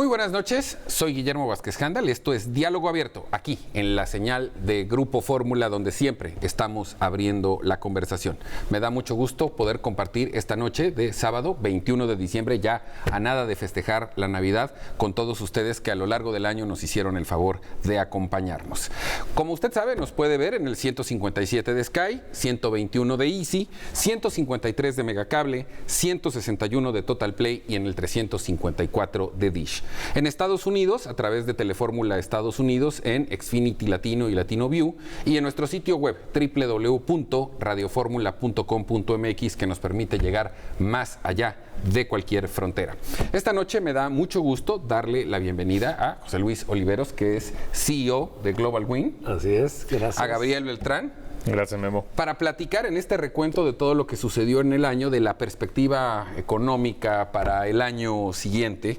Muy buenas noches, soy Guillermo Vázquez Handal y esto es Diálogo Abierto, aquí en la señal de Grupo Fórmula, donde siempre estamos abriendo la conversación. Me da mucho gusto poder compartir esta noche de sábado 21 de diciembre, ya a nada de festejar la Navidad, con todos ustedes que a lo largo del año nos hicieron el favor de acompañarnos. Como usted sabe, nos puede ver en el 157 de Sky, 121 de Easy, 153 de Megacable, 161 de Total Play y en el 354 de Dish. En Estados Unidos, a través de Telefórmula Estados Unidos, en Xfinity Latino y Latino View, y en nuestro sitio web www.radioformula.com.mx, que nos permite llegar más allá de cualquier frontera. Esta noche me da mucho gusto darle la bienvenida a José Luis Oliveros, que es CEO de Global Wing. Así es, gracias. A Gabriel Beltrán. Gracias, Memo. Para platicar en este recuento de todo lo que sucedió en el año, de la perspectiva económica para el año siguiente,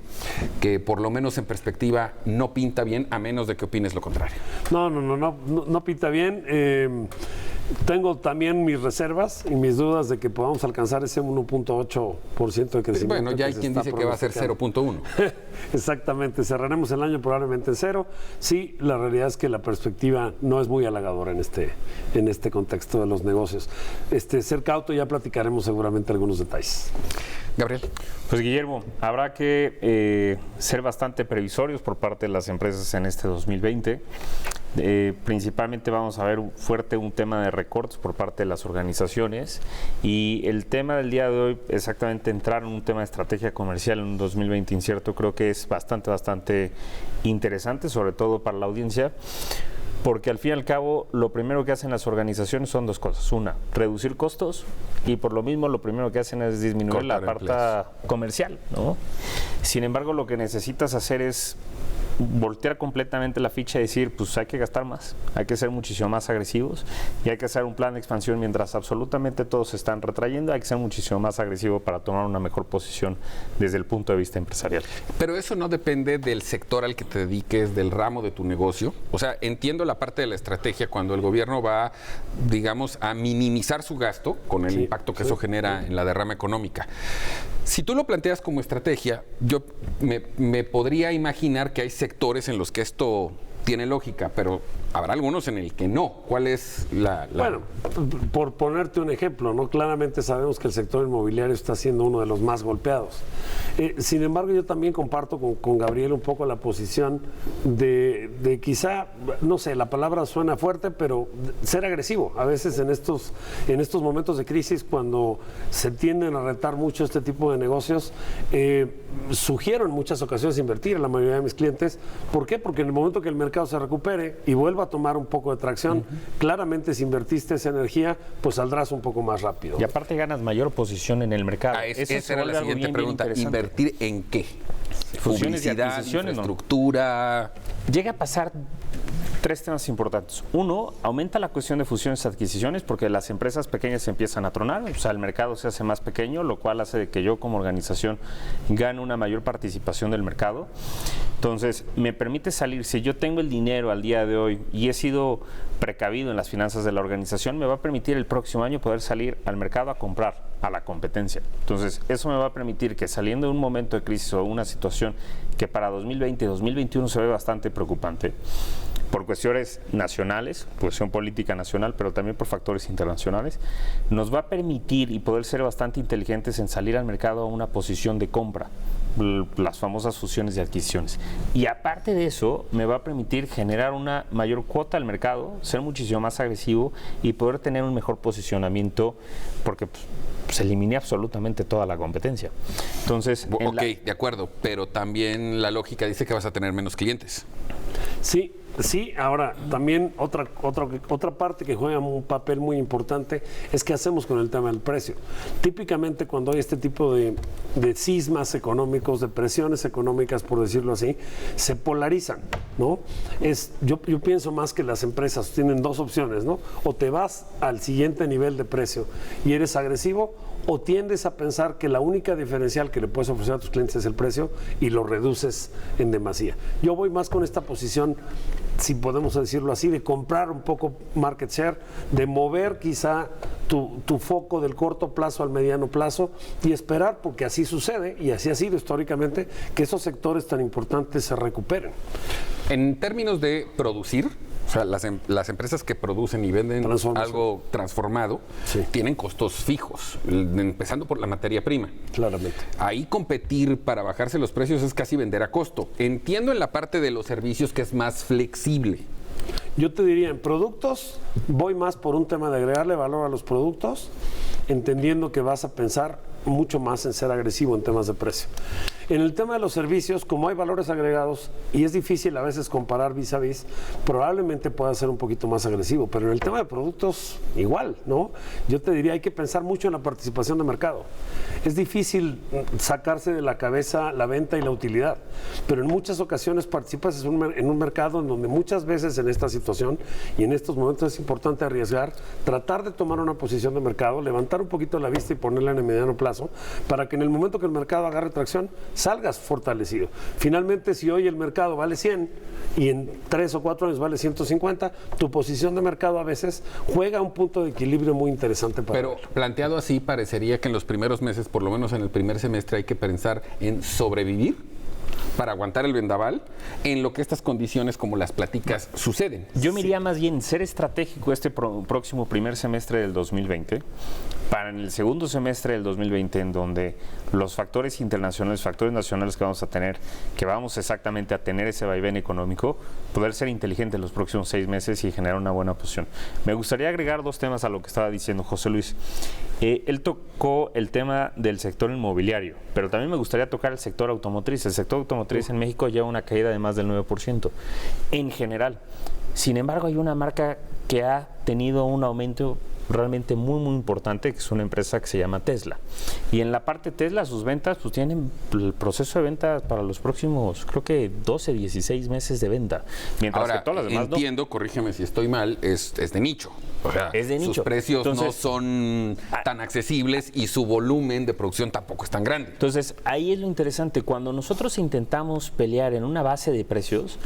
que por lo menos en perspectiva no pinta bien, a menos de que opines lo contrario. No pinta bien. Tengo también mis reservas y mis dudas de que podamos alcanzar ese 1.8% de crecimiento. Bueno, ya hay quien dice que va a ser 0.1. Exactamente, cerraremos el año probablemente en cero. Sí, la realidad es que la perspectiva no es muy halagadora en este contexto de los negocios. Ser cauto, ya platicaremos seguramente algunos detalles. Gabriel. Pues Guillermo, habrá que ser bastante previsorios por parte de las empresas en este 2020. Principalmente vamos a ver fuerte un tema de recortes por parte de las organizaciones, y el tema del día de hoy, exactamente entrar en un tema de estrategia comercial en un 2020 incierto, creo que es bastante interesante, sobre todo para la audiencia, porque al fin y al cabo lo primero que hacen las organizaciones son dos cosas: una, reducir costos, y por lo mismo lo primero que hacen es disminuir la parte comercial, ¿no? Sin embargo, lo que necesitas hacer es voltear completamente la ficha y decir, pues hay que gastar más, hay que ser muchísimo más agresivos y hay que hacer un plan de expansión mientras absolutamente todos se están retrayendo. Hay que ser muchísimo más agresivo para tomar una mejor posición desde el punto de vista empresarial. Pero eso no depende del sector al que te dediques, del ramo de tu negocio. O sea, entiendo la parte de la estrategia cuando el gobierno va, digamos, a minimizar su gasto con el impacto que eso genera en la derrama económica. Si tú lo planteas como estrategia, yo me podría imaginar que hay sectores en los que esto tiene lógica, pero habrá algunos en el que no. ¿Cuál es la...? Bueno, por ponerte un ejemplo, ¿no? Claramente sabemos que el sector inmobiliario está siendo uno de los más golpeados. Sin embargo, yo también comparto con Gabriel un poco la posición de quizá, no sé, la palabra suena fuerte, pero ser agresivo. A veces en estos momentos de crisis, cuando se tienden a retar mucho este tipo de negocios, sugiero en muchas ocasiones invertir a la mayoría de mis clientes. ¿Por qué? Porque en el momento que el mercado se recupere y vuelva a tomar un poco de tracción, claramente si invertiste esa energía, pues saldrás un poco más rápido. Y aparte ganas mayor posición en el mercado. Esa era la siguiente pregunta. ¿Invertir en qué? Fusiones y Publicidad, adquisiciones, infraestructura. ¿no? Llega a pasar tres temas importantes. Uno, aumenta la cuestión de fusiones y adquisiciones porque las empresas pequeñas empiezan a tronar, o sea, el mercado se hace más pequeño, lo cual hace que yo como organización gane una mayor participación del mercado. Entonces, me permite salir, si yo tengo el dinero al día de hoy y he sido precavido en las finanzas de la organización, me va a permitir el próximo año poder salir al mercado a comprar a la competencia. Entonces, eso me va a permitir que saliendo de un momento de crisis o una situación que para 2020 y 2021 se ve bastante preocupante, por cuestiones nacionales, cuestión política nacional, pero también por factores internacionales, nos va a permitir y poder ser bastante inteligentes en salir al mercado a una posición de compra, las famosas fusiones y adquisiciones. Y aparte de eso, me va a permitir generar una mayor cuota al mercado, ser muchísimo más agresivo y poder tener un mejor posicionamiento, porque se elimine absolutamente toda la competencia. Entonces, de acuerdo, pero también la lógica dice que vas a tener menos clientes. Sí, ahora también otra parte que juega un papel muy importante es qué hacemos con el tema del precio. Típicamente cuando hay este tipo de cismas económicos, de presiones económicas, por decirlo así, se polarizan, ¿no? Yo pienso más que las empresas tienen dos opciones, ¿no? O te vas al siguiente nivel de precio y eres agresivo, o tiendes a pensar que la única diferencial que le puedes ofrecer a tus clientes es el precio y lo reduces en demasía. Yo voy más con esta posición posición, si podemos decirlo así, de comprar un poco market share, de mover quizá tu foco del corto plazo al mediano plazo y esperar, porque así sucede y así ha sido históricamente, que esos sectores tan importantes se recuperen. En términos de producir, o sea, las empresas que producen y venden algo transformado tienen costos fijos, empezando por la materia prima. Claramente. Ahí competir para bajarse los precios es casi vender a costo. Entiendo en la parte de los servicios que es más flexible. Yo te diría, en productos, voy más por un tema de agregarle valor a los productos, entendiendo que vas a pensar mucho más en ser agresivo en temas de precio. En el tema de los servicios, como hay valores agregados y es difícil a veces comparar vis a vis, probablemente pueda ser un poquito más agresivo, pero en el tema de productos igual, ¿no? Yo te diría, hay que pensar mucho en la participación de mercado. Es difícil sacarse de la cabeza la venta y la utilidad, pero en muchas ocasiones participas en un mercado en donde muchas veces en esta situación y en estos momentos es importante arriesgar, tratar de tomar una posición de mercado, levantar un poquito la vista y ponerla en el mediano plazo, para que en el momento que el mercado agarre tracción, salgas fortalecido. Finalmente, si hoy el mercado vale 100 y en 3 o 4 años vale 150, tu posición de mercado a veces juega un punto de equilibrio muy interesante para Pero planteado así, parecería que en los primeros meses, por lo menos en el primer semestre, hay que pensar en sobrevivir para aguantar el vendaval en lo que estas condiciones como las platicas suceden. Yo me iría más bien ser estratégico este próximo primer semestre del 2020 para en el segundo semestre del 2020, en donde los factores internacionales, factores nacionales que vamos a tener, que vamos exactamente a tener ese vaivén económico, poder ser inteligente en los próximos 6 meses y generar una buena posición. Me gustaría agregar 2 temas a lo que estaba diciendo José Luis. Él tocó el tema del sector inmobiliario, pero también me gustaría tocar el sector automotriz. El sector automotriz en México lleva una caída de más del 9% en general. Sin embargo, hay una marca que ha tenido un aumento realmente muy importante, que es una empresa que se llama Tesla. Y en la parte Tesla, sus ventas pues tienen el proceso de venta para los próximos, creo que 12, 16 meses de venta. Mientras Ahora, que todas las demás entiendo, corrígeme si estoy mal, es de nicho. O sea, es de nicho. Sus precios Entonces, no son tan accesibles y su volumen de producción tampoco es tan grande. Entonces, ahí es lo interesante. Cuando nosotros intentamos pelear en una base de precios,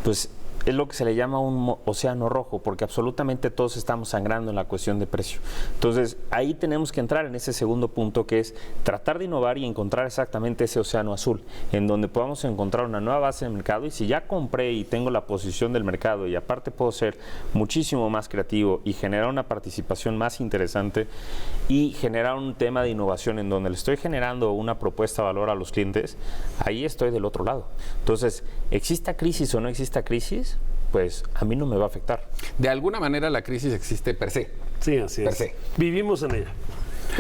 pues es lo que se le llama un océano rojo, porque absolutamente todos estamos sangrando en la cuestión de precio. Entonces, ahí tenemos que entrar en ese segundo punto, que es tratar de innovar y encontrar exactamente ese océano azul, en donde podamos encontrar una nueva base de mercado. Y si ya compré y tengo la posición del mercado y aparte puedo ser muchísimo más creativo y generar una participación más interesante y generar un tema de innovación en donde le estoy generando una propuesta de valor a los clientes, ahí estoy del otro lado. Entonces, exista crisis o no exista crisis, pues a mí no me va a afectar. De alguna manera la crisis existe per se. Sí, así es. Vivimos en ella.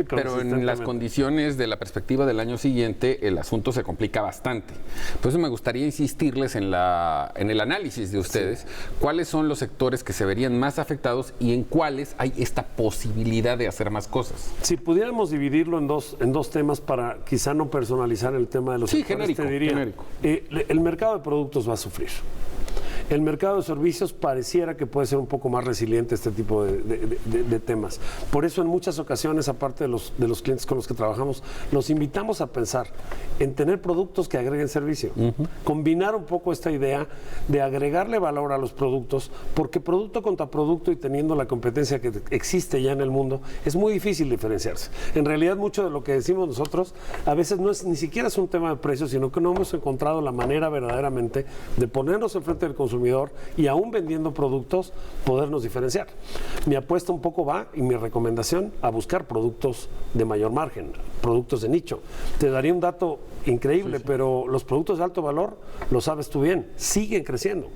Pero en las condiciones de la perspectiva del año siguiente, el asunto se complica bastante. Por eso me gustaría insistirles en el análisis de ustedes, cuáles son los sectores que se verían más afectados y en cuáles hay esta posibilidad de hacer más cosas. Si pudiéramos dividirlo en dos temas para quizá no personalizar el tema de los sectores, te diría, el mercado de productos va a sufrir. El mercado de servicios pareciera que puede ser un poco más resiliente este tipo de temas. Por eso en muchas ocasiones, aparte de los clientes con los que trabajamos, los invitamos a pensar en tener productos que agreguen servicio. Combinar un poco esta idea de agregarle valor a los productos, porque producto contra producto y teniendo la competencia que existe ya en el mundo, es muy difícil diferenciarse. En realidad, mucho de lo que decimos nosotros a veces ni siquiera es un tema de precio, sino que no hemos encontrado la manera verdaderamente de ponernos enfrente del consumidor y aún vendiendo productos, podernos diferenciar. Mi apuesta un poco va, y mi recomendación, a buscar productos de mayor margen, productos de nicho. Te daría un dato increíble, pero los productos de alto valor, lo sabes tú bien, siguen creciendo.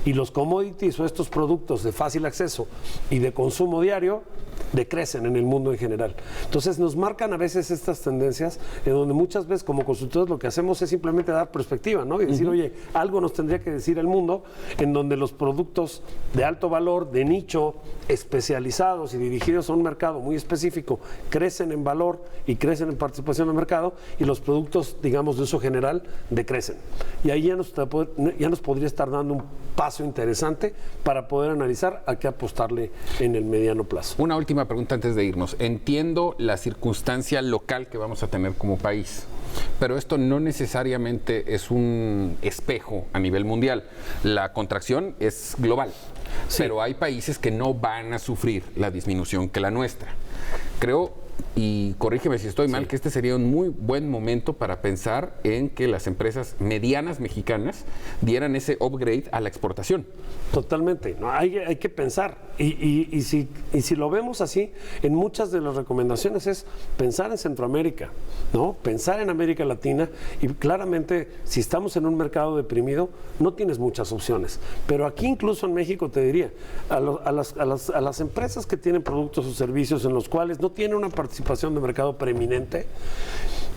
Y los commodities o estos productos de fácil acceso y de consumo diario decrecen en el mundo en general. Entonces nos marcan a veces estas tendencias en donde muchas veces como consultores lo que hacemos es simplemente dar perspectiva, ¿no? Y decir, oye, algo nos tendría que decir el mundo en donde los productos de alto valor, de nicho, especializados y dirigidos a un mercado muy específico, crecen en valor y crecen en participación del mercado, y los productos, digamos, de uso general, decrecen. Y ahí ya nos podría estar dando un paso interesante para poder analizar a qué apostarle en el mediano plazo. Una última pregunta antes de irnos. Entiendo la circunstancia local que vamos a tener como país. pero esto no necesariamente es un espejo a nivel mundial. La contracción es global, pero hay países que no van a sufrir la disminución que la nuestra. Creo, y corrígeme si estoy mal, que este sería un muy buen momento para pensar en que las empresas medianas mexicanas dieran ese upgrade a la exportación. Totalmente, no, hay que pensar. Y si lo vemos así, en muchas de las recomendaciones es pensar en Centroamérica, ¿no? Pensar en América Latina, y claramente si estamos en un mercado deprimido, no tienes muchas opciones. Pero aquí incluso en México te diría, a las empresas que tienen productos o servicios en los cuales no tienen una participación de mercado preeminente,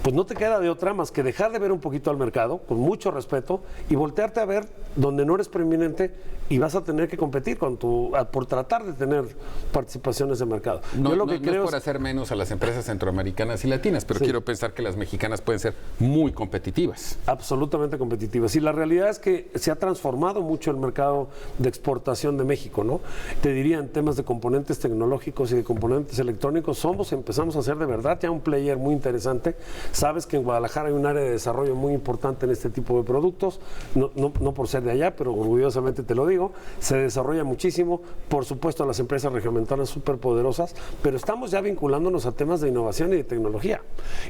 pues no te queda de otra más que dejar de ver un poquito al mercado, con mucho respeto, y voltearte a ver donde no eres preeminente y vas a tener que competir por tratar de tener participaciones de mercado. No, no es por hacer menos a las empresas centroamericanas y latinas, pero quiero pensar que las mexicanas pueden ser muy competitivas. Absolutamente competitivas. Y la realidad es que se ha transformado mucho el mercado de exportación de México, ¿no? Te diría, en temas de componentes tecnológicos y de componentes electrónicos, empezamos a ser de verdad ya un player muy interesante. Sabes que en Guadalajara hay un área de desarrollo muy importante en este tipo de productos, no por ser de allá, pero orgullosamente te lo digo, se desarrolla muchísimo. Por supuesto, las empresas regiomontanas súper poderosas, pero estamos ya vinculándonos a temas de innovación y de tecnología.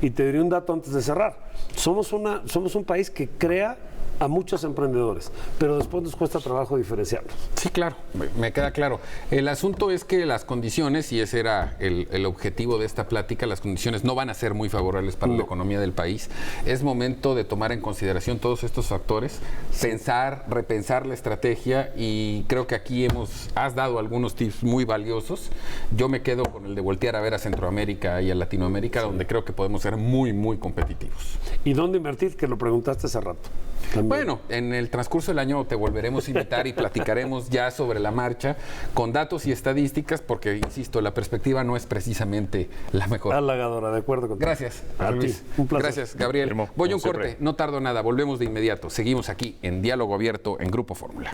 Y te diré un dato antes de cerrar. Somos un país que crea a muchos emprendedores, pero después nos cuesta trabajo diferenciarlos. Sí, claro, me queda claro. El asunto es que las condiciones, y ese era el objetivo de esta plática, las condiciones no van a ser muy favorables para la economía del país. Es momento de tomar en consideración todos estos factores, repensar la estrategia, y creo que aquí has dado algunos tips muy valiosos. Yo me quedo con el de voltear a ver a Centroamérica y a Latinoamérica, donde creo que podemos ser muy, muy competitivos. ¿Y dónde invertir? Que lo preguntaste hace rato. También. Bueno, en el transcurso del año te volveremos a invitar y platicaremos ya sobre la marcha con datos y estadísticas, porque, insisto, la perspectiva no es precisamente la mejor. Halagadora, de acuerdo contigo. Gracias, a Luis. Un placer. Gracias, Gabriel. Voy a un corte, no tardo nada, volvemos de inmediato. Seguimos aquí en Diálogo Abierto en Grupo Fórmula.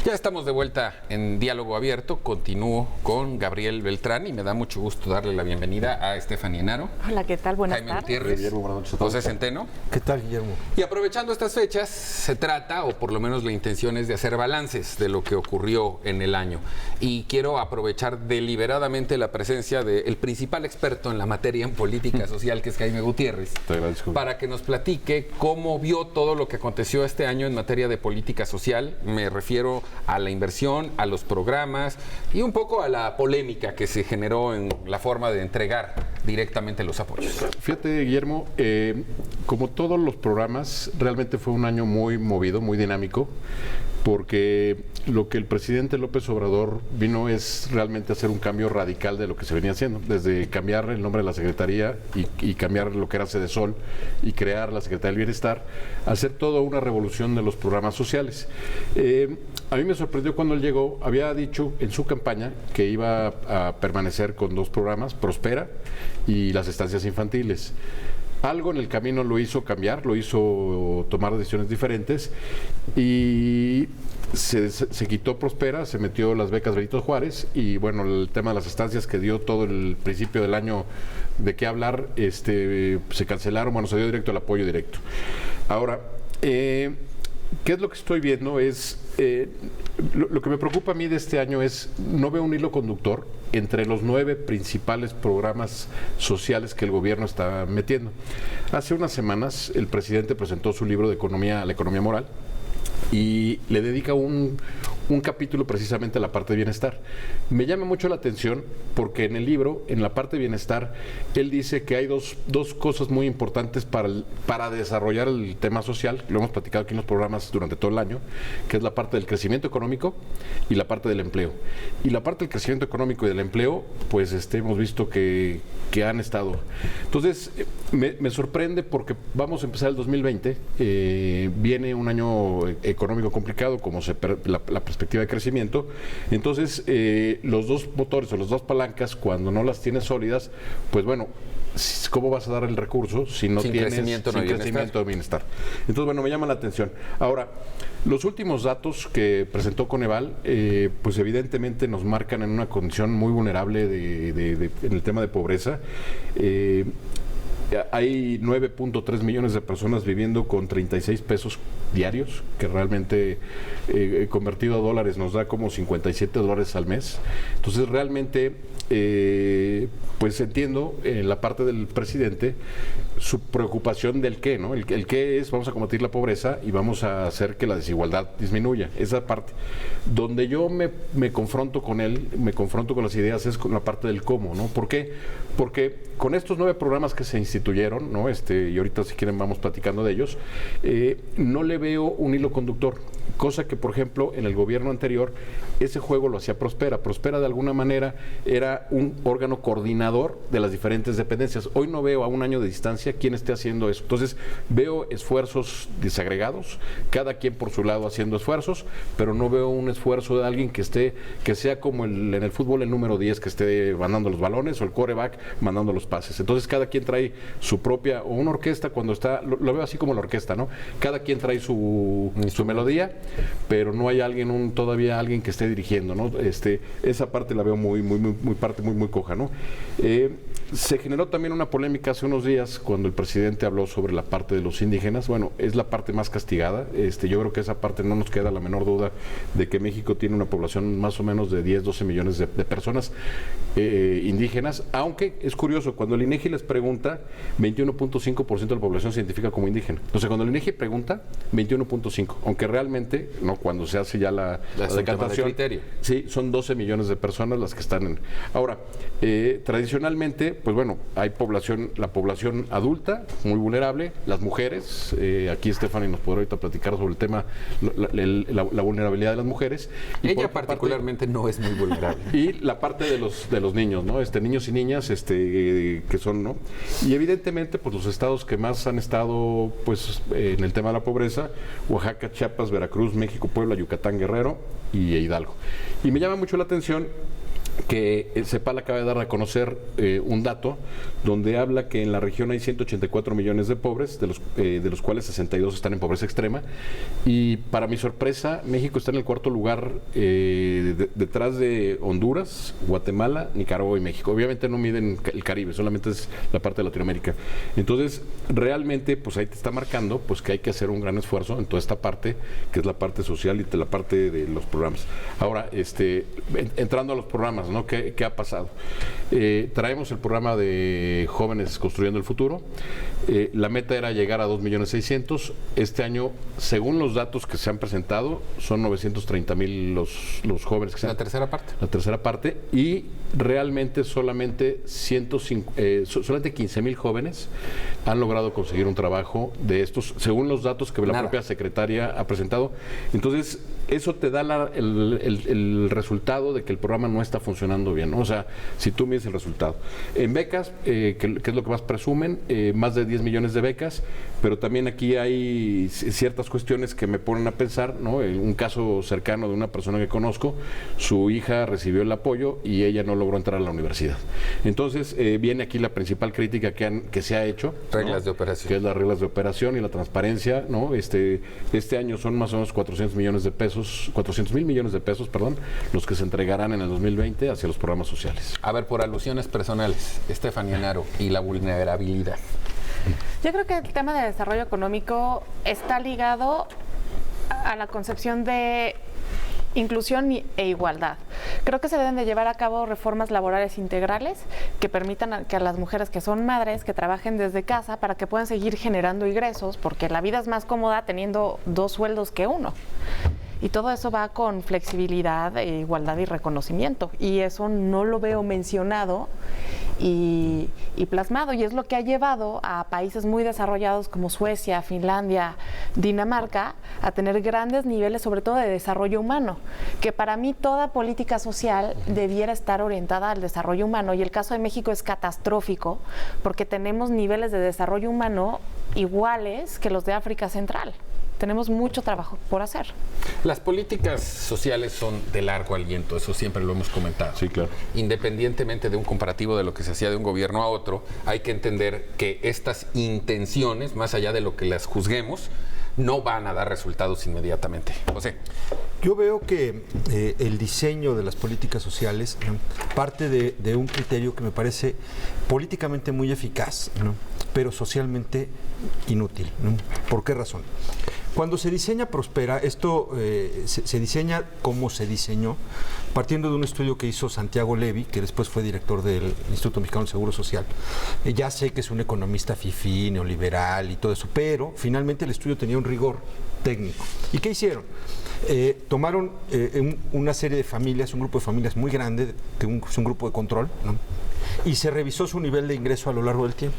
Ya estamos de vuelta en Diálogo Abierto. Continúo con Gabriel Beltrán y me da mucho gusto darle la bienvenida a Estefanía Enaro. Hola, ¿qué tal? Buenas Jaime tardes. Gutiérrez, Guillermo, buenas noches a todos. José Centeno. ¿Qué tal, Guillermo? Y aprovechando estas fechas, se trata, o por lo menos la intención es de hacer balances de lo que ocurrió en el año. Y quiero aprovechar deliberadamente la presencia del principal experto en la materia en política social, que es Jaime Gutiérrez, Te agradezco. para que nos platique cómo vio todo lo que aconteció este año en materia de política social. Me refiero a la inversión, a los programas y un poco a la polémica que se generó en la forma de entregar directamente los apoyos. Fíjate, Guillermo, como todos los programas, realmente fue un año muy movido, muy dinámico, porque lo que el presidente López Obrador vino es realmente hacer un cambio radical de lo que se venía haciendo, desde cambiar el nombre de la Secretaría y cambiar lo que era Sedesol y crear la Secretaría del Bienestar, hacer toda una revolución de los programas sociales. A mí me sorprendió cuando él llegó, había dicho en su campaña que iba a permanecer con dos programas, Prospera y las estancias infantiles. Algo en el camino lo hizo cambiar, lo hizo tomar decisiones diferentes y se quitó Prospera, se metió las becas Benito Juárez y bueno, el tema de las estancias que dio todo el principio del año de qué hablar, se cancelaron, bueno, se dio directo el apoyo directo. Ahora, ¿qué es lo que estoy viendo? Lo que me preocupa a mí de este año es, no veo un hilo conductor entre los 9 principales programas sociales que el gobierno está metiendo. Hace unas semanas el presidente presentó su libro de economía, La economía moral, y le dedica un capítulo precisamente a la parte de bienestar. Me llama mucho la atención porque en el libro, en la parte de bienestar, él dice que hay dos cosas muy importantes para desarrollar el tema social, lo hemos platicado aquí en los programas durante todo el año, que es la parte del crecimiento económico y la parte del empleo. Y la parte del crecimiento económico y del empleo, pues hemos visto que han estado. Entonces, me sorprende porque vamos a empezar el 2020, viene un año económico complicado, como se perspectiva de crecimiento. Entonces, los dos motores o las dos palancas, cuando no las tienes sólidas, pues bueno, ¿cómo vas a dar el recurso si no tienes crecimiento, no hay crecimiento de bienestar? Entonces, bueno, me llama la atención. Ahora, los últimos datos que presentó Coneval, pues evidentemente nos marcan en una condición muy vulnerable en el tema de pobreza. Hay 9.3 millones de personas viviendo con 36 pesos diarios, que realmente convertido a dólares nos da como $57 al mes. Entonces realmente, pues entiendo en la parte del presidente su preocupación del qué, ¿no? El qué es, vamos a combatir la pobreza y vamos a hacer que la desigualdad disminuya. Esa parte. Donde yo me confronto con él, me confronto con las ideas, es con la parte del cómo, ¿no? ¿Por qué? Porque con estos 9 programas que se instituyeron, ¿no? Y ahorita si quieren vamos platicando de ellos, no le veo un hilo conductor, cosa que por ejemplo en el gobierno anterior ese juego lo hacía Prospera. Prospera de alguna manera era un órgano coordinador de las diferentes dependencias. Hoy no veo a un año de distancia quién esté haciendo eso. Entonces veo esfuerzos desagregados, cada quien por su lado haciendo esfuerzos, pero no veo un esfuerzo de alguien que sea como en el fútbol el número 10 que esté mandando los balones o el quarterback mandando los pases. Entonces cada quien trae su propia, o una orquesta cuando está, lo veo así como la orquesta, ¿no? Cada quien trae su melodía, pero no hay todavía alguien que esté dirigiendo, ¿no? Esa parte la veo muy coja, ¿no? Se generó también una polémica hace unos días cuando el presidente habló sobre la parte de los indígenas. Bueno, es la parte más castigada. Yo creo que esa parte no nos queda la menor duda de que México tiene una población más o menos de 10-12 millones de personas indígenas, aunque es curioso, cuando el INEGI les pregunta, 21.5% de la población se identifica como indígena. Entonces, cuando el INEGI pregunta, 21.5%, aunque realmente, no, cuando se hace ya la decantación, sí, son 12 millones de personas las que están en. Ahora, tradicionalmente, pues bueno, hay la población adulta, muy vulnerable, las mujeres, aquí Stephanie nos podrá ahorita platicar sobre el tema, la vulnerabilidad de las mujeres. Y ella particularmente no es muy vulnerable. Y la parte de los niños, ¿no? Niños y niñas, que son, ¿no? Y evidentemente, pues los estados que más han estado, pues, en el tema de la pobreza, Oaxaca, Chiapas, Veracruz, México, Puebla, Yucatán, Guerrero y Hidalgo. Y me llama mucho la atención que CEPAL acaba de dar a conocer un dato donde habla que en la región hay 184 millones de pobres, de los cuales 62 están en pobreza extrema, y para mi sorpresa México está en el 4º lugar, detrás de Honduras, Guatemala, Nicaragua y México. Obviamente no miden el Caribe, solamente es la parte de Latinoamérica. Entonces realmente pues ahí te está marcando pues que hay que hacer un gran esfuerzo en toda esta parte que es la parte social y la parte de los programas. Ahora, entrando a los programas, ¿no? ¿Qué ha pasado? Traemos el programa de Jóvenes Construyendo el Futuro. La meta era llegar a 2.600.000. Este año, según los datos que se han presentado, son 930,000 los jóvenes que se han... La tercera parte. La tercera parte. Y realmente solamente 15,000 jóvenes han logrado conseguir un trabajo de estos, según los datos que la propia secretaria ha presentado. Entonces, eso te da el resultado de que el programa no está funcionando bien, ¿no? O sea, si tú mides el resultado. En becas, que es lo que más presumen, más de 10 millones de becas, pero también aquí hay ciertas cuestiones que me ponen a pensar, ¿no? Un caso cercano de una persona que conozco, su hija recibió el apoyo y ella no logró entrar a la universidad. Entonces, viene aquí la principal crítica que se ha hecho. Reglas, ¿no? De operación. Que es las reglas de operación y la transparencia, ¿no? Este año son más o menos 400 mil millones de pesos, los que se entregarán en el 2020 hacia los programas sociales. A ver, por alusiones personales, Stephanie Enaro y la vulnerabilidad. Yo creo que el tema de desarrollo económico está ligado a la concepción de inclusión e igualdad. Creo que se deben de llevar a cabo reformas laborales integrales que permitan que a las mujeres que son madres que trabajen desde casa para que puedan seguir generando ingresos, porque la vida es más cómoda teniendo 2 sueldos que uno. Y todo eso va con flexibilidad, igualdad y reconocimiento. Y eso no lo veo mencionado y plasmado. Y es lo que ha llevado a países muy desarrollados como Suecia, Finlandia, Dinamarca, a tener grandes niveles, sobre todo de desarrollo humano. Que para mí toda política social debiera estar orientada al desarrollo humano. Y el caso de México es catastrófico porque tenemos niveles de desarrollo humano iguales que los de África Central. tenemos mucho trabajo por hacer. Las políticas sociales son de largo aliento, eso siempre lo hemos comentado. Sí, claro. Independientemente de un comparativo de lo que se hacía de un gobierno a otro, hay que entender que estas intenciones, más allá de lo que las juzguemos, no van a dar resultados inmediatamente. José. Yo veo que el diseño de las políticas sociales, ¿no?, parte de un criterio que me parece políticamente muy eficaz, ¿no?, pero socialmente inútil, ¿no? ¿Por qué razón? Cuando se diseña Prospera, esto se diseña como se diseñó, partiendo de un estudio que hizo Santiago Levy, que después fue director del Instituto Mexicano del Seguro Social. Ya sé que es un economista fifí, neoliberal y todo eso, pero finalmente el estudio tenía un rigor técnico. ¿Y qué hicieron? Tomaron una serie de familias, un grupo de familias muy grande, que es un grupo de control, ¿no?, y se revisó su nivel de ingreso a lo largo del tiempo.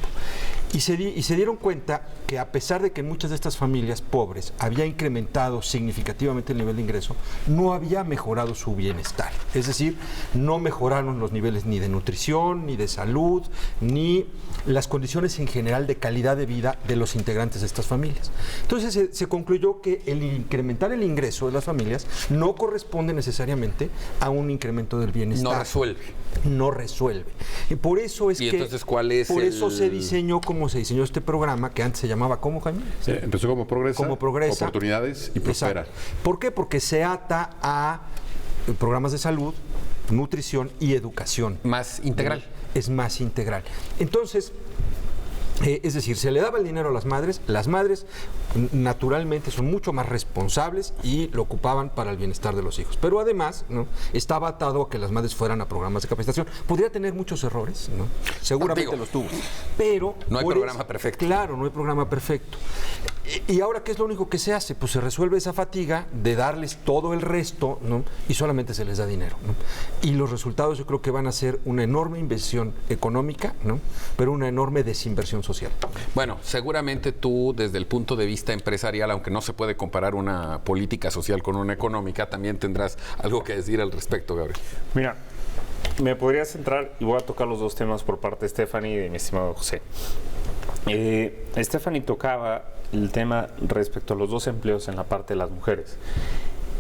Y se dieron cuenta que a pesar de que en muchas de estas familias pobres había incrementado significativamente el nivel de ingreso, no había mejorado su bienestar. Es decir, no mejoraron los niveles ni de nutrición, ni de salud, ni las condiciones en general de calidad de vida de los integrantes de estas familias. Entonces se concluyó que el incrementar el ingreso de las familias no corresponde necesariamente a un incremento del bienestar. No resuelve. No resuelve. Y por eso es ¿Y que... entonces cuál es por eso se diseñó como se diseñó este programa, que antes se llamaba, ¿cómo, Jaime? Empezó como Progresa, Oportunidades y Prospera. Exacto. ¿Por qué? Porque se ata a programas de salud, nutrición y educación. Más integral. Es más integral. Entonces, es decir, se le daba el dinero a las madres naturalmente son mucho más responsables y lo ocupaban para el bienestar de los hijos. Pero además, ¿no?, estaba atado a que las madres fueran a programas de capacitación. Podría tener muchos errores, ¿no? Seguramente los tuvo. Pero no hay programa perfecto. Claro, no hay programa perfecto. ¿Y ahora qué es lo único que se hace? Pues se resuelve esa fatiga de darles todo el resto, ¿no?, y solamente se les da dinero, ¿no? Y los resultados yo creo que van a ser una enorme inversión económica, ¿no?, pero una enorme desinversión social. Bueno, seguramente tú, desde el punto de vista empresarial, aunque no se puede comparar una política social con una económica, también tendrás algo que decir al respecto, Gabriel. Mira, me podría centrar y voy a tocar los dos temas por parte de Stephanie y de mi estimado José. Stephanie tocaba el tema respecto a los dos empleos en la parte de las mujeres.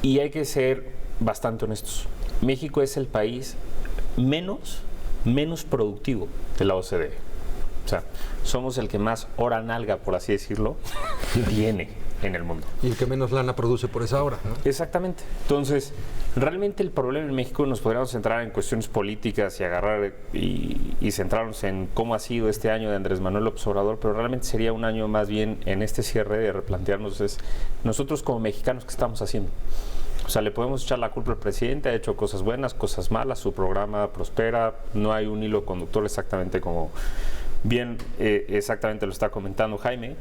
Y hay que ser bastante honestos. México es el país menos productivo de la OCDE. O sea, somos el que más hora nalga, por así decirlo, tiene en el mundo. Y el que menos lana produce por esa hora, ¿no? Exactamente. Entonces, realmente el problema en México, nos podríamos centrar en cuestiones políticas y agarrar y centrarnos en cómo ha sido este año de Andrés Manuel López Obrador, pero realmente sería un año más bien en este cierre de replantearnos nosotros como mexicanos, ¿qué estamos haciendo? O sea, le podemos echar la culpa al presidente, ha hecho cosas buenas, cosas malas, su programa prospera, no hay un hilo conductor exactamente como bien exactamente lo está comentando Jaime.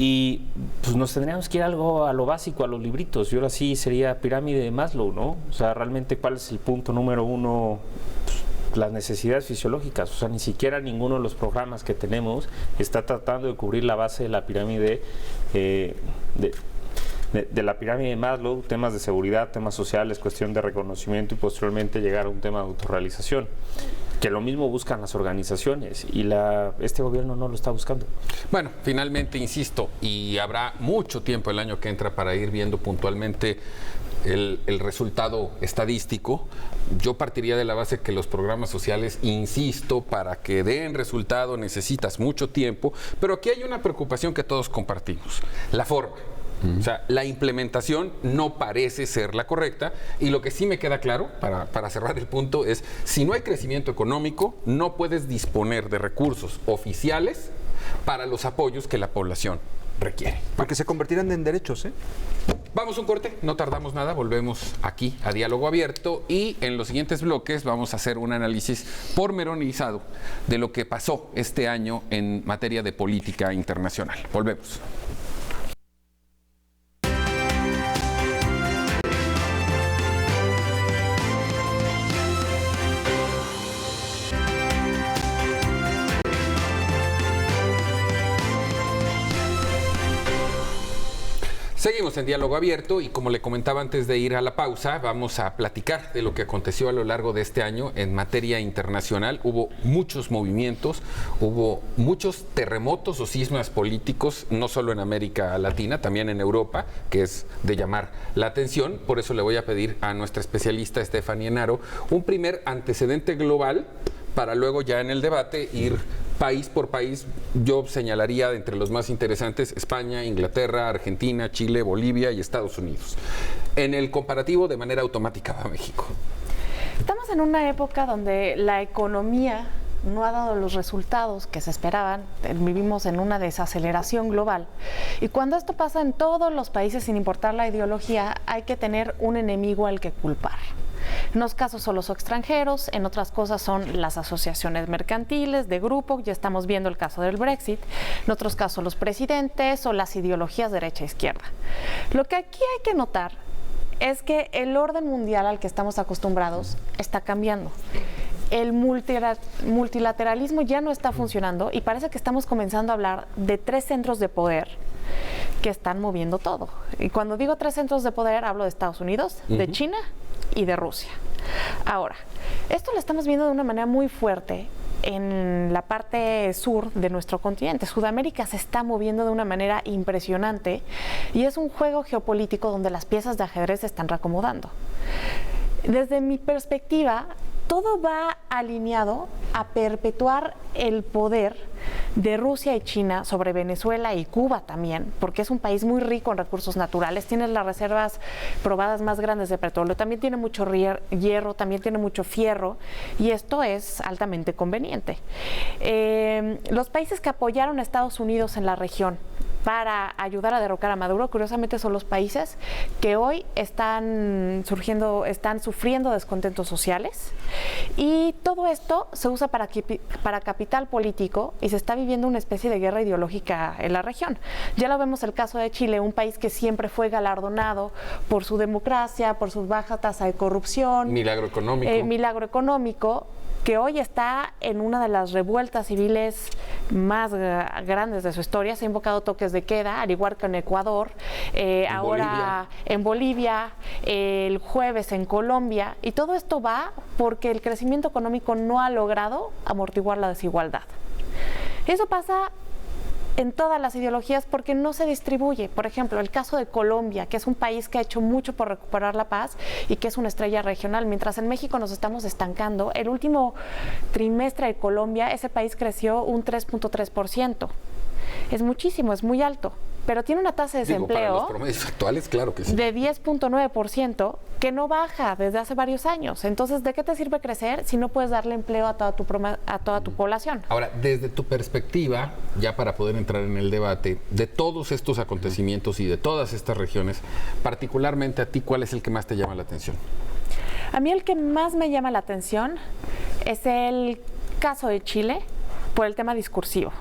Y pues nos tendríamos que ir algo a lo básico, a los libritos. Y ahora sí sería pirámide de Maslow, ¿no? O sea, realmente, ¿cuál es el punto número uno? Pues, las necesidades fisiológicas. O sea, ni siquiera ninguno de los programas que tenemos está tratando de cubrir la base de la pirámide de la pirámide de Maslow, temas de seguridad, temas sociales, cuestión de reconocimiento y posteriormente llegar a un tema de autorrealización. Que lo mismo buscan las organizaciones y este gobierno no lo está buscando. Bueno, finalmente, insisto, y habrá mucho tiempo el año que entra para ir viendo puntualmente el resultado estadístico. Yo partiría de la base que los programas sociales, insisto, para que den resultado necesitas mucho tiempo, pero aquí hay una preocupación que todos compartimos, la forma. O sea, la implementación no parece ser la correcta y lo que sí me queda claro, para cerrar el punto, es si no hay crecimiento económico, no puedes disponer de recursos oficiales para los apoyos que la población requiere. Porque se convertirán en derechos, ¿eh? Vamos a un corte, no tardamos nada, volvemos aquí a Diálogo Abierto y en los siguientes bloques vamos a hacer un análisis pormenorizado de lo que pasó este año en materia de política internacional. Volvemos. Seguimos en Diálogo Abierto y como le comentaba antes de ir a la pausa, vamos a platicar de lo que aconteció a lo largo de este año en materia internacional. Hubo muchos movimientos, hubo muchos terremotos o sismos políticos, no solo en América Latina, también en Europa, que es de llamar la atención. Por eso le voy a pedir a nuestra especialista Stephanie Enaro un primer antecedente global para luego ya en el debate ir país por país. Yo señalaría de entre los más interesantes España, Inglaterra, Argentina, Chile, Bolivia y Estados Unidos. En el comparativo de manera automática va México. Estamos en una época donde la economía no ha dado los resultados que se esperaban. Vivimos en una desaceleración global. Y cuando esto pasa en todos los países, sin importar la ideología, hay que tener un enemigo al que culpar. En unos casos son los extranjeros, en otras cosas son las asociaciones mercantiles de grupo, ya estamos viendo el caso del Brexit, en otros casos los presidentes o las ideologías derecha-izquierda. Lo que aquí hay que notar es que el orden mundial al que estamos acostumbrados está cambiando. El multilateralismo ya no está funcionando y parece que estamos comenzando a hablar de 3 centros de poder que están moviendo todo. Y cuando digo 3 centros de poder, hablo de Estados Unidos, de China y de Rusia. Ahora, esto lo estamos viendo de una manera muy fuerte en la parte sur de nuestro continente. Sudamérica se está moviendo de una manera impresionante y es un juego geopolítico donde las piezas de ajedrez se están reacomodando. Desde mi perspectiva, todo va alineado a perpetuar el poder de Rusia y China sobre Venezuela y Cuba también, porque es un país muy rico en recursos naturales, tiene las reservas probadas más grandes de petróleo, también tiene mucho hierro, también tiene mucho fierro, y esto es altamente conveniente. Los países que apoyaron a Estados Unidos en la región para ayudar a derrocar a Maduro, curiosamente son los países que hoy están sufriendo descontentos sociales, y todo esto se usa para capital político y se está viviendo una especie de guerra ideológica en la región. Ya lo vemos el caso de Chile, un país que siempre fue galardonado por su democracia, por su baja tasa de corrupción. Milagro económico. Que hoy está en una de las revueltas civiles más grandes de su historia. Se ha invocado toques de queda, al igual que en Ecuador, ahora en Bolivia, el jueves en Colombia, y todo esto va porque el crecimiento económico no ha logrado amortiguar la desigualdad. Eso pasa en todas las ideologías porque no se distribuye. Por ejemplo, el caso de Colombia, que es un país que ha hecho mucho por recuperar la paz y que es una estrella regional, mientras en México nos estamos estancando. El último trimestre de Colombia, ese país creció un 3.3%. Es muchísimo, es muy alto, pero tiene una tasa de desempleo para los promedios actuales, claro que sí, de 10.9%, que no baja desde hace varios años. Entonces, ¿de qué te sirve crecer si no puedes darle empleo a toda tu población? Ahora, desde tu perspectiva, ya para poder entrar en el debate, de todos estos acontecimientos y de todas estas regiones, particularmente a ti, ¿cuál es el que más te llama la atención? A mí el que más me llama la atención es el caso de Chile por el tema discursivo.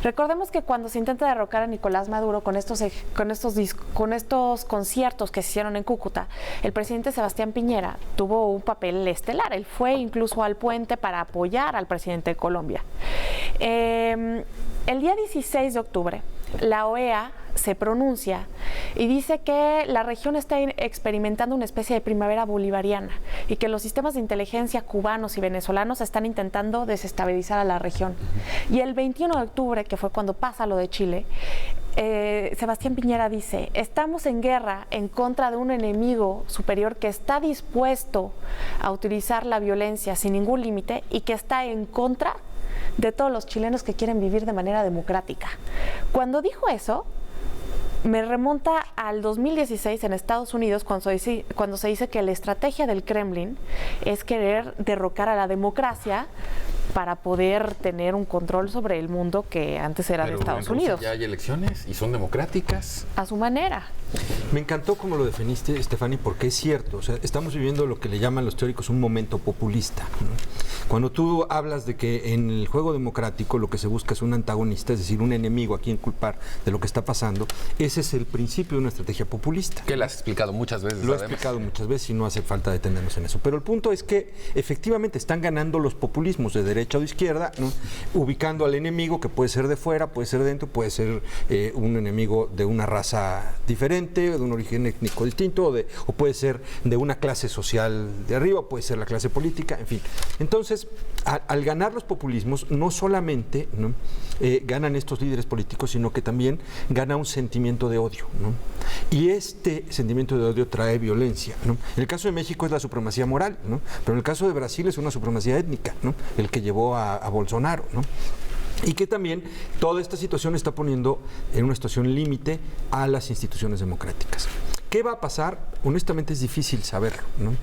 Recordemos que cuando se intenta derrocar a Nicolás Maduro con estos conciertos que se hicieron en Cúcuta, el presidente Sebastián Piñera tuvo un papel estelar. Él fue incluso al puente para apoyar al presidente de Colombia. El día 16 de octubre, la OEA se pronuncia y dice que la región está experimentando una especie de primavera bolivariana y que los sistemas de inteligencia cubanos y venezolanos están intentando desestabilizar a la región. Y el 21 de octubre, que fue cuando pasa lo de Chile, Sebastián Piñera dice: estamos en guerra en contra de un enemigo superior que está dispuesto a utilizar la violencia sin ningún límite y que está en contra de todos los chilenos que quieren vivir de manera democrática. Cuando dijo eso, me remonta al 2016 en Estados Unidos, cuando se dice que la estrategia del Kremlin es querer derrocar a la democracia para poder tener un control sobre el mundo que antes era de Estados Unidos. Ya hay elecciones y son democráticas. A su manera. Me encantó cómo lo definiste, Stephanie, porque es cierto. O sea, estamos viviendo lo que le llaman los teóricos un momento populista, ¿no? Cuando tú hablas de que en el juego democrático lo que se busca es un antagonista, es decir, un enemigo a quien culpar de lo que está pasando, ese es el principio de una estrategia populista. Que lo has explicado muchas veces. Lo he además. explicado muchas veces y no hace falta detenernos en eso. Pero el punto es que efectivamente están ganando los populismos de derecha o de izquierda, ¿no? Ubicando al enemigo, que puede ser de fuera, puede ser de dentro, puede ser un enemigo de una raza diferente, de un origen étnico distinto, o puede ser de una clase social de arriba, puede ser la clase política, en fin. Entonces, al ganar los populismos, no solamente, ¿no?, ganan estos líderes políticos, sino que también gana un sentimiento de odio, ¿no? Y este sentimiento de odio trae violencia, ¿no? En el caso de México es la supremacía moral, ¿no? Pero en el caso de Brasil es una supremacía étnica, ¿no?, el que llevó a Bolsonaro, ¿no? Y que también toda esta situación está poniendo en una situación límite a las instituciones democráticas. ¿Qué va a pasar? Honestamente es difícil saberlo, ¿no?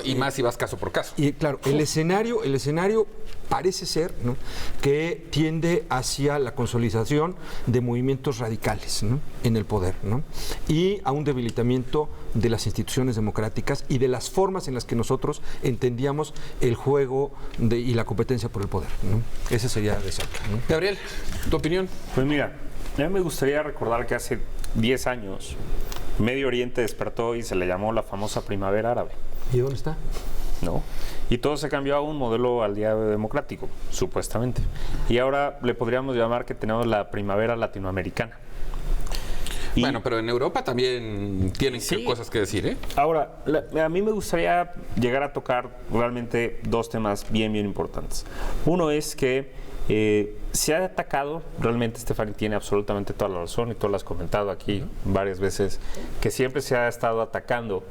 Y más si vas caso por caso. Y claro, el escenario parece ser, ¿no?, que tiende hacia la consolidación de movimientos radicales, ¿no?, en el poder, ¿no?, y a un debilitamiento de las instituciones democráticas y de las formas en las que nosotros entendíamos el juego y la competencia por el poder, ¿no? Ese sería de cerca, ¿no? Gabriel, ¿tu opinión? Pues mira, a mí me gustaría recordar que hace 10 años Medio Oriente despertó y se le llamó la famosa primavera árabe. ¿Y dónde está? ¿No? Y todo se cambió a un modelo al día democrático, supuestamente. Y ahora le podríamos llamar que tenemos la primavera latinoamericana. Y bueno, pero en Europa también tienen cosas que decir, ¿eh? ahora, a mí me gustaría llegar a tocar realmente dos temas bien importantes. Uno es que se ha atacado, realmente Stephanie tiene absolutamente toda la razón y tú lo has comentado aquí varias veces, que siempre se ha estado atacando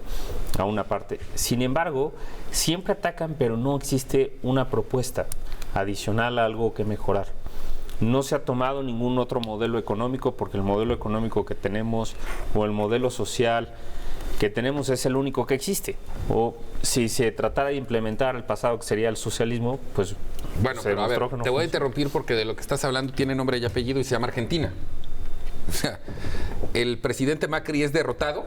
a una parte. Sin embargo, siempre atacan, pero no existe una propuesta adicional a algo que mejorar. No se ha tomado ningún otro modelo económico porque el modelo económico que tenemos o el modelo social que tenemos es el único que existe. O si se tratara de implementar el pasado, que sería el socialismo, pues bueno, se pero a ver, demostró que no te voy a funciona. interrumpir porque de lo que estás hablando tiene nombre y apellido y se llama Argentina. O sea, el presidente Macri es derrotado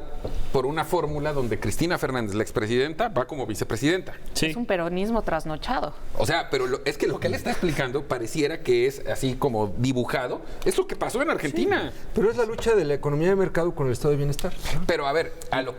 por una fórmula donde Cristina Fernández, la expresidenta, va como vicepresidenta. Sí. Es un peronismo trasnochado. O sea, pero es que lo que él está explicando pareciera que es así como dibujado. Es lo que pasó en Argentina. Pero es la lucha de la economía de mercado con el estado de bienestar, ¿no? Pero a ver,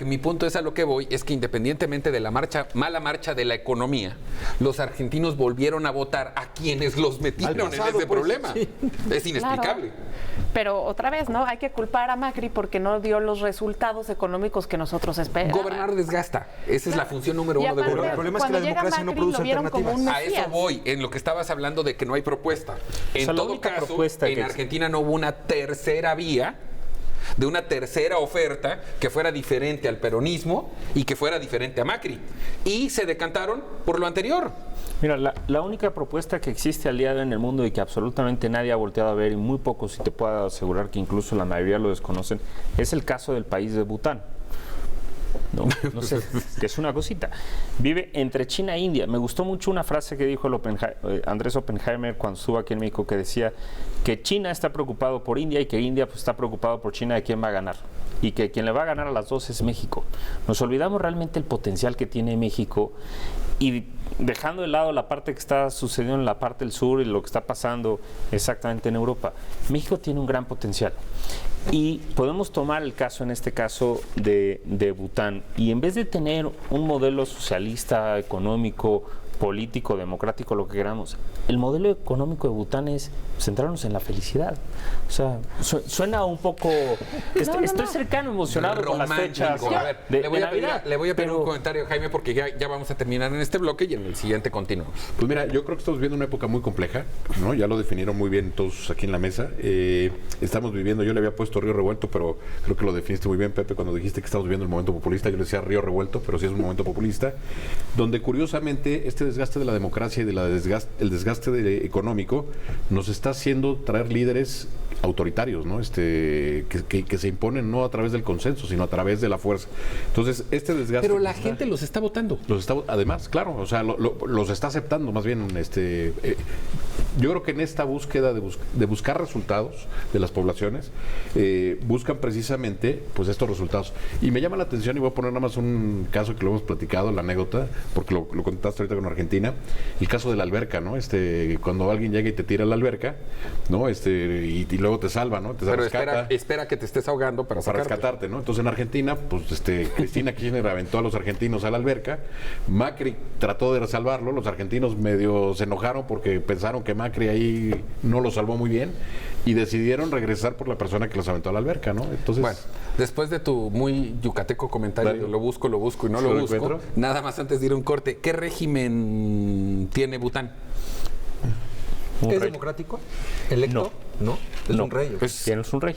mi punto es a lo que voy, es que independientemente de la mala marcha de la economía, los argentinos volvieron a votar a quienes los metieron pasado, en ese pues, problema. sí. Es inexplicable. Claro. Pero otra vez, ¿no? Hay que culpar a Macri porque no dio los resultados económicos que nosotros esperábamos. Gobernar desgasta. Esa es la función número Y uno de aparte, gobernar. El problema es que cuando la llega democracia no Macri, produce lo vieron como un A eso mesías. voy, en lo que estabas hablando de que no hay propuesta. En sea, la todo única caso, propuesta en que Argentina no hubo una tercera vía, de una tercera oferta que fuera diferente al peronismo y que fuera diferente a Macri. Y se decantaron por lo anterior. Mira, la única propuesta que existe al día de hoy en el mundo y que absolutamente nadie ha volteado a ver y muy pocos, si te puedo asegurar que incluso la mayoría lo desconocen, es el caso del país de Bután. No sé, que es una cosita. Vive entre China e India. Me gustó mucho una frase que dijo Andrés Oppenheimer cuando estuvo aquí en México, que decía que China está preocupado por India y que India pues, está preocupado por China de quién va a ganar. Y que quien le va a ganar a las dos es México. Nos olvidamos realmente el potencial que tiene México y dejando de lado la parte que está sucediendo en la parte del sur y lo que está pasando exactamente en Europa. México tiene un gran potencial. Y podemos tomar el caso, en este caso, de Bután. Y en vez de tener un modelo socialista, económico, político, democrático, lo que queramos, el modelo económico de Bután es centrarnos en la felicidad. O sea, suena un poco... Estoy cercano, emocionado con las fechas A ver, de le Navidad. voy a pedir pero- un comentario, Jaime, porque ya vamos a terminar en este bloque y en el siguiente continuamos. Pues mira, yo creo que estamos viviendo una época muy compleja, ¿no? Ya lo definieron muy bien todos aquí en la mesa. Estamos viviendo, yo le había puesto Río Revuelto, pero creo que lo definiste muy bien, Pepe, cuando dijiste que estamos viviendo el momento populista. Yo le decía Río Revuelto, pero sí es un momento populista, donde curiosamente este desgaste de la democracia y el desgaste económico nos está haciendo traer líderes autoritarios, ¿no? Que se imponen no a través del consenso, sino a través de la fuerza. Entonces, este desgaste... Pero la gente los está votando. Además, claro, o sea, los está aceptando, más bien, yo creo que en esta búsqueda de buscar resultados de las poblaciones, buscan precisamente pues estos resultados. Y me llama la atención, y voy a poner nada más un caso que lo hemos platicado, la anécdota, porque lo contaste ahorita con Argentina, el caso de la alberca, ¿no? Cuando alguien llega y te tira a la alberca, ¿no? Y luego te salva, ¿no? Pero espera que te estés ahogando para rescatarte, ¿no? Entonces en Argentina, pues Cristina Kirchner aventó a los argentinos a la alberca, Macri trató de salvarlo, los argentinos medio se enojaron porque pensaron que Macri ahí no lo salvó muy bien y decidieron regresar por la persona que los aventó a la alberca, ¿no? Entonces, bueno, después de tu muy yucateco comentario, claro, lo busco y no lo busco, encuentro. Nada más antes de ir a un corte, ¿qué régimen tiene Bután? ¿Es democrático? ¿Electo? No. Es un rey. Tienes un rey.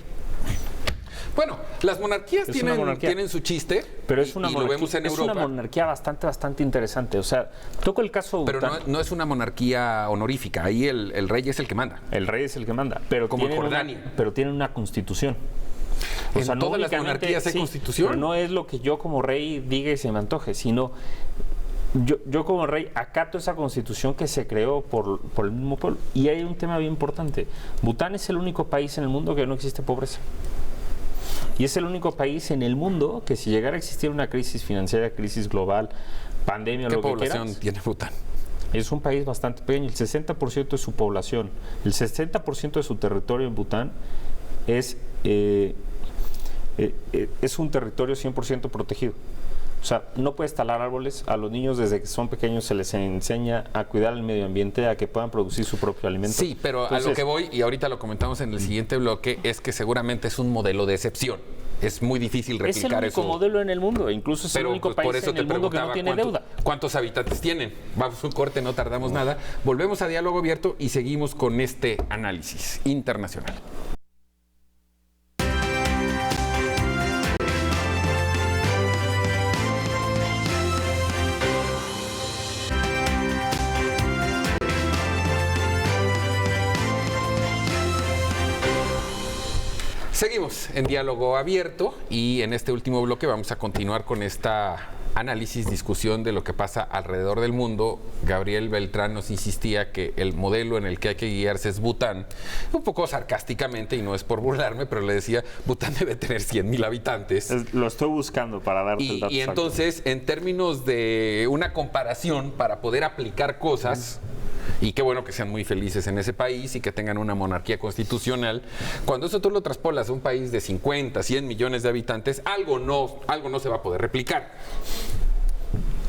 Bueno, las monarquías tienen su chiste, pero es una monarquía, lo vemos en Europa. Es una monarquía bastante interesante. O sea, toco el caso de Bután. Pero no es una monarquía honorífica, ahí el rey es el que manda. El rey es el que manda, pero como en Jordania. Pero tiene una constitución. O sea, todas las monarquías hay constitución. Pero no es lo que yo como rey diga y se me antoje, sino yo como rey acato esa constitución que se creó por el mismo pueblo. Y hay un tema bien importante. Bután es el único país en el mundo que no existe pobreza. Y es el único país en el mundo que si llegara a existir una crisis financiera, crisis global, pandemia, lo que quieras... ¿Qué población tiene Bután? Es un país bastante pequeño. El 60% de su población, el 60% de su territorio en Bután es un territorio 100% protegido. O sea, no puedes talar árboles. A los niños desde que son pequeños se les enseña a cuidar el medio ambiente, a que puedan producir su propio alimento. Sí, pero entonces, a lo que voy, y ahorita lo comentamos en el siguiente bloque, es que seguramente es un modelo de excepción. Es muy difícil replicar eso. Es el único modelo en el mundo, incluso es el único país en el mundo que no tiene deuda. ¿Cuántos habitantes tienen? Vamos a un corte, no tardamos nada. Volvemos a Diálogo Abierto y seguimos con este análisis internacional. Seguimos en Diálogo Abierto y en este último bloque vamos a continuar con esta análisis, discusión de lo que pasa alrededor del mundo. Gabriel Beltrán nos insistía que el modelo en el que hay que guiarse es Bután, un poco sarcásticamente, y no es por burlarme, pero le decía, Bután debe tener 100,000 habitantes. Lo estoy buscando para darte el dato. Y entonces, en términos de una comparación para poder aplicar cosas... Y qué bueno que sean muy felices en ese país y que tengan una monarquía constitucional. Cuando eso tú lo traspolas a un país de 50, 100 millones de habitantes, algo no se va a poder replicar.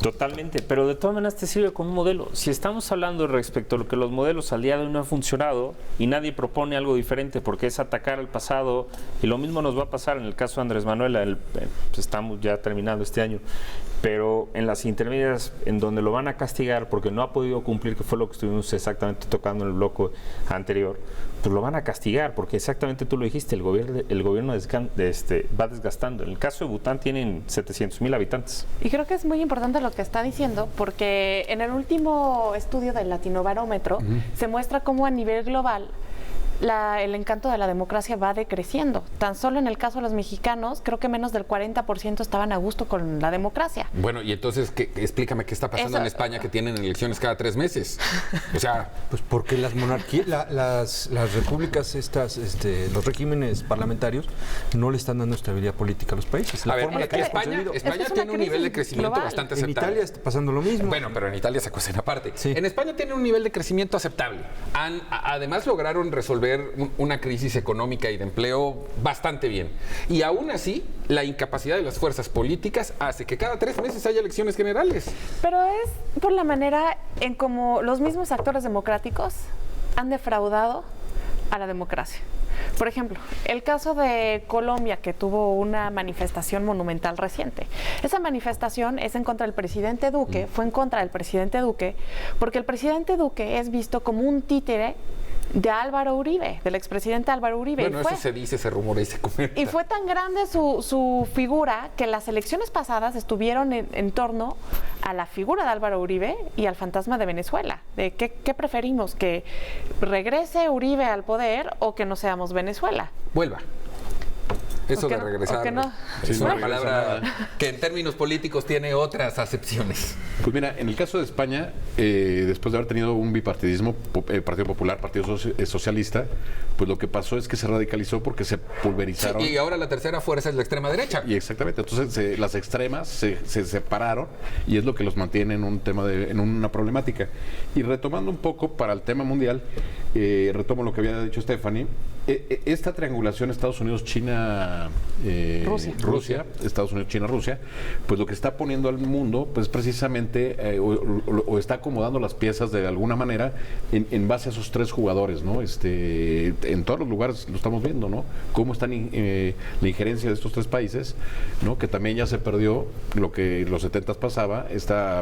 Totalmente, pero de todas maneras te sirve como un modelo. Si estamos hablando respecto a lo que los modelos al día de hoy no han funcionado y nadie propone algo diferente porque es atacar al pasado, y lo mismo nos va a pasar en el caso de Andrés Manuel, estamos ya terminando este año, pero en las intermedias en donde lo van a castigar porque no ha podido cumplir, que fue lo que estuvimos exactamente tocando en el bloque anterior, pues lo van a castigar porque exactamente tú lo dijiste, el gobierno va desgastando. En el caso de Bután tienen 700,000 habitantes. Y creo que es muy importante lo que está diciendo, porque en el último estudio del Latinobarómetro se muestra cómo a nivel global el encanto de la democracia va decreciendo. Tan solo en el caso de los mexicanos, creo que menos del 40% estaban a gusto con la democracia. Bueno, y entonces, explícame qué está pasando en España, que tienen elecciones cada 3 meses. O sea... Pues porque las monarquías, las repúblicas estas, los regímenes parlamentarios no le están dando estabilidad política a los países. España tiene un nivel de crecimiento global, bastante aceptable. En Italia está pasando lo mismo. Bueno, pero en Italia se cuestiona aparte. Sí. En España tiene un nivel de crecimiento aceptable. Además lograron resolver una crisis económica y de empleo bastante bien. Y aún así, la incapacidad de las fuerzas políticas hace que cada 3 meses haya elecciones generales. Pero es por la manera en cómo los mismos actores democráticos han defraudado a la democracia. Por ejemplo, el caso de Colombia, que tuvo una manifestación monumental reciente. Esa manifestación es en contra del presidente Duque, fue en contra del presidente Duque, porque el presidente Duque es visto como un títere de Álvaro Uribe, del expresidente Álvaro Uribe. Bueno, eso se dice, se rumora y se comenta. Y fue tan grande su figura que las elecciones pasadas estuvieron en torno a la figura de Álvaro Uribe y al fantasma de Venezuela. De ¿qué preferimos? ¿Que regrese Uribe al poder o que no seamos Venezuela? Vuelva. Eso ¿O que de no? regresar ¿O que no? es Sí, una no regresa palabra nada. que en términos políticos tiene otras acepciones. Pues mira, en el caso de España, después de haber tenido un bipartidismo, Partido Popular, Partido Socialista, pues lo que pasó es que se radicalizó porque se pulverizaron. Sí, y ahora la tercera fuerza es la extrema derecha. Y exactamente, entonces las extremas se separaron y es lo que los mantiene en un tema en una problemática. Y retomando un poco para el tema mundial, retomo lo que había dicho Stephanie, esta triangulación Estados Unidos, China, Rusia, Estados Unidos, China, Rusia, pues lo que está poniendo al mundo, pues precisamente, o está acomodando las piezas de alguna manera en base a esos tres jugadores, ¿no? En todos los lugares lo estamos viendo, ¿no? Cómo están la injerencia de estos tres países, ¿no? Que también ya se perdió lo que en los 70 pasaba,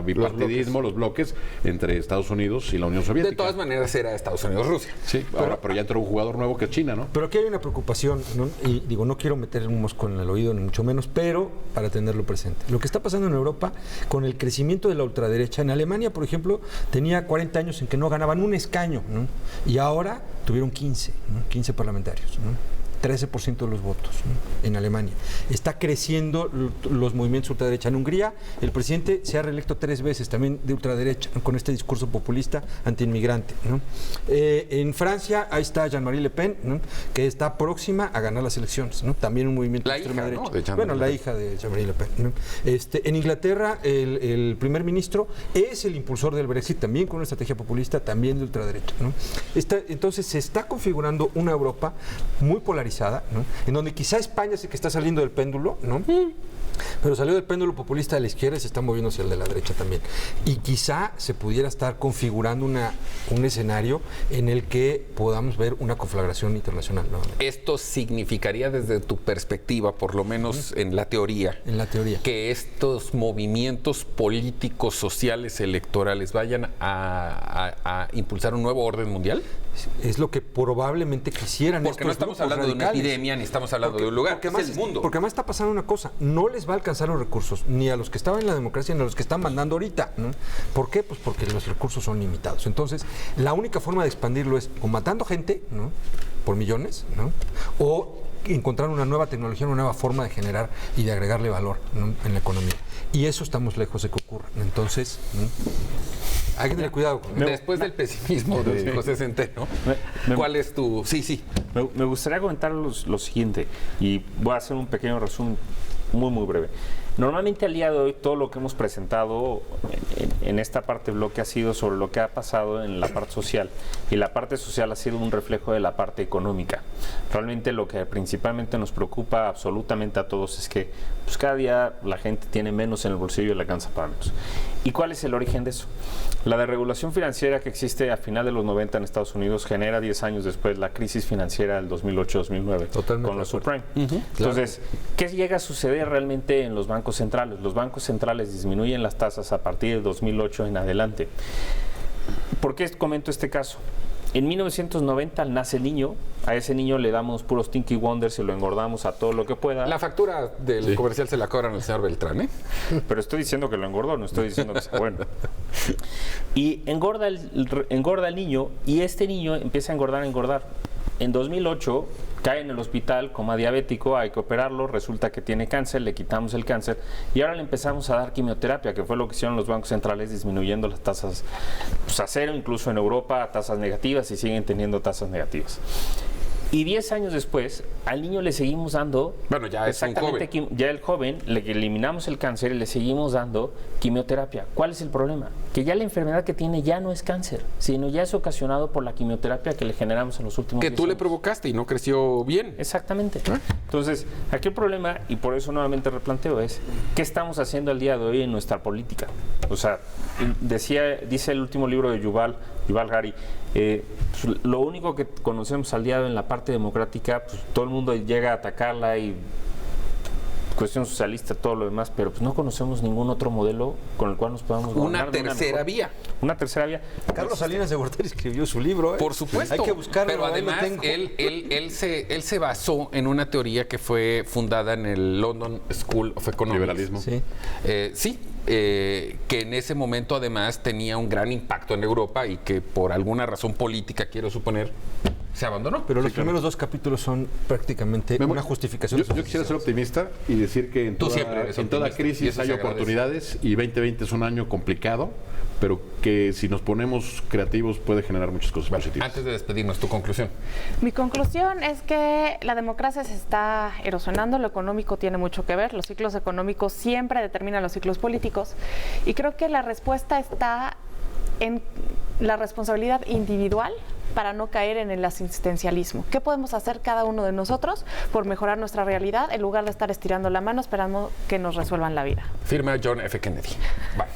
bipartidismo, los bloques entre Estados Unidos y la Unión Soviética. De todas maneras era Estados Unidos-Rusia. Sí, pero ya entró un jugador nuevo que es China, ¿no? Pero aquí hay una preocupación, ¿no? Y digo, no quiero meter un mosco en el oído, ni mucho menos, pero para tenerlo presente. Lo que está pasando en Europa con el crecimiento de la ultraderecha, en Alemania, por ejemplo, tenía 40 años en que no ganaban un escaño, ¿no? Y ahora tuvieron 15, ¿no? 15 parlamentarios, ¿no? 13% de los votos, ¿no? En Alemania. Está creciendo los movimientos ultraderecha. En Hungría, el presidente se ha reelecto 3 veces, también de ultraderecha, ¿no? Con este discurso populista antiinmigrante, ¿no? En Francia, ahí está Jean-Marie Le Pen, ¿no? Que está próxima a ganar las elecciones, ¿no? También un movimiento La de extrema hija, ¿no? derecha. De Bueno, la hija de Jean-Marie Le Pen, ¿no? En Inglaterra, el primer ministro es el impulsor del Brexit, también con una estrategia populista, también de ultraderecha, ¿no? Entonces, se está configurando una Europa muy polarizada, ¿no? En donde quizá España es el que está saliendo del péndulo, ¿no? Pero salió del péndulo populista de la izquierda y se está moviendo hacia el de la derecha también. Y quizá se pudiera estar configurando un escenario en el que podamos ver una conflagración internacional, ¿no? Esto significaría desde tu perspectiva, por lo menos en la teoría, que estos movimientos políticos, sociales, electorales vayan a impulsar un nuevo orden mundial. Es lo que probablemente quisieran. Porque no estamos hablando de una epidemia ni estamos hablando de un lugar, porque es además, el mundo. Porque además está pasando una cosa, no les va a alcanzar los recursos, ni a los que estaban en la democracia, ni a los que están mandando ahorita, ¿no? ¿Por qué? Pues porque los recursos son limitados. Entonces, la única forma de expandirlo es o matando gente, ¿no? Por millones, ¿no? O encontrar una nueva tecnología, una nueva forma de generar y de agregarle valor, ¿no? En la economía. Y eso estamos lejos de que ocurra. Entonces, ¿no? Hay que tener cuidado con eso. Después del pesimismo de José Centeno, ¿cuál es tu...? Sí. Me gustaría comentar lo siguiente, y voy a hacer un pequeño resumen muy, muy breve. Normalmente al día de hoy todo lo que hemos presentado en esta parte bloque ha sido sobre lo que ha pasado en la parte social, y la parte social ha sido un reflejo de la parte económica. Realmente lo que principalmente nos preocupa absolutamente a todos es que pues, cada día la gente tiene menos en el bolsillo y le alcanza para menos. ¿Y cuál es el origen de eso? La desregulación financiera que existe a final de los 90 en Estados Unidos genera 10 años después la crisis financiera del 2008-2009 con los subprime. Entonces, ¿qué llega a suceder realmente en los bancos centrales? Los bancos centrales disminuyen las tasas a partir de 2008 en adelante. ¿Por qué comento este caso? En 1990 nace el niño, a ese niño le damos puros Tinky Wonders y lo engordamos a todo lo que pueda. La factura del comercial se la cobran al señor Beltrán, ¿eh? Pero estoy diciendo que lo engordó, no estoy diciendo que sea bueno. Y engorda el niño, y este niño empieza a engordar. En 2008 cae en el hospital como diabético, hay que operarlo, resulta que tiene cáncer, le quitamos el cáncer y ahora le empezamos a dar quimioterapia, que fue lo que hicieron los bancos centrales, disminuyendo las tasas pues, a cero, incluso en Europa, a tasas negativas, y siguen teniendo tasas negativas. Y 10 años después, al niño le seguimos dando... Bueno, ya es un joven. Ya el joven, le eliminamos el cáncer y le seguimos dando quimioterapia. ¿Cuál es el problema? Que ya la enfermedad que tiene ya no es cáncer, sino ya es ocasionado por la quimioterapia que le generamos en los últimos 10 años. Que tú le provocaste y no creció bien. Exactamente. Entonces, aquí el problema, y por eso nuevamente replanteo, es ¿qué estamos haciendo el día de hoy en nuestra política? O sea, dice el último libro de Yuval Harari, pues, lo único que conocemos al día de hoy en la parte democrática, pues todo el mundo llega a atacarla y cuestión socialista, todo lo demás, pero pues no conocemos ningún otro modelo con el cual nos podamos una tercera vía. Una tercera vía. Carlos Salinas de Gortari escribió su libro. Por supuesto. Hay que buscarlo. Pero además, él se basó en una teoría que fue fundada en el London School of Economics. Liberalismo. Sí. Que en ese momento además tenía un gran impacto en Europa y que por alguna razón política, quiero suponer, se abandonó. Pero los primeros 2 capítulos son prácticamente Memo, una justificación. Yo de sus quisiera ser decisiones. optimista y decir que en Tú toda, siempre eres en toda optimista, y crisis eso hay se agradece. oportunidades y 2020 es un año complicado, pero que si nos ponemos creativos puede generar muchas cosas positivas. Antes de despedirnos, tu conclusión. Mi conclusión es que la democracia se está erosionando, lo económico tiene mucho que ver, los ciclos económicos siempre determinan los ciclos políticos y creo que la respuesta está en la responsabilidad individual para no caer en el asistencialismo. ¿Qué podemos hacer cada uno de nosotros por mejorar nuestra realidad en lugar de estar estirando la mano esperando que nos resuelvan la vida? Firma John F. Kennedy. Vale.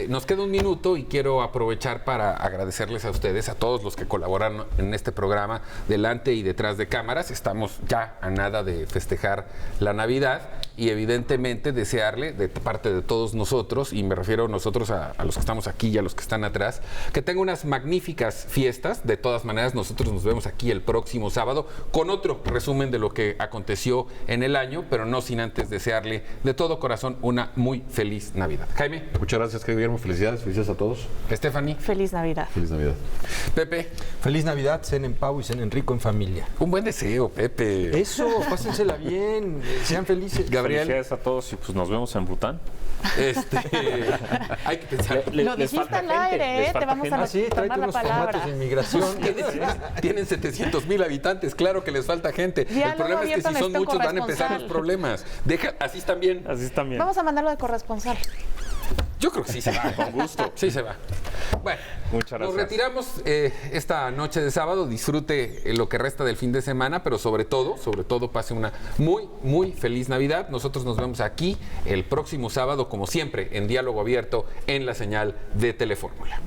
Nos queda un minuto y quiero aprovechar para agradecerles a ustedes, a todos los que colaboran en este programa, delante y detrás de cámaras. Estamos ya a nada de festejar la Navidad y evidentemente desearle de parte de todos nosotros, y me refiero nosotros a los que estamos aquí y a los que están atrás, que tenga unas magníficas fiestas. De todas maneras, nosotros nos vemos aquí el próximo sábado con otro resumen de lo que aconteció en el año, pero no sin antes desearle de todo corazón una muy feliz Navidad. Jaime. Muchas gracias, Guillermo. Felicidades a todos. Stephanie. Feliz Navidad. Feliz Navidad. Pepe. Feliz Navidad, cenen pavo y cenen rico en familia. Un buen deseo, Pepe. Eso, pásensela bien, sean felices. Gabriel. Felicidades a todos y pues nos vemos en Bután. Hay que pensar. Lo dijiste al aire, te vamos a Sí, tráete tomar la unos formatos palabra. de inmigración. Tienen 700,000 habitantes, claro que les falta gente. El Diálogo problema es que abierto, si son necesita un muchos van a empezar los corresponsal. problemas. Así están bien. Así es también. Vamos a mandarlo de corresponsal. Yo creo que sí se va. Con gusto. Sí se va. Bueno, Muchas nos gracias. retiramos esta noche de sábado. Disfrute lo que resta del fin de semana, pero sobre todo pase una muy, muy feliz Navidad. Nosotros nos vemos aquí el próximo sábado, como siempre, en Diálogo Abierto en la señal de Telefórmula.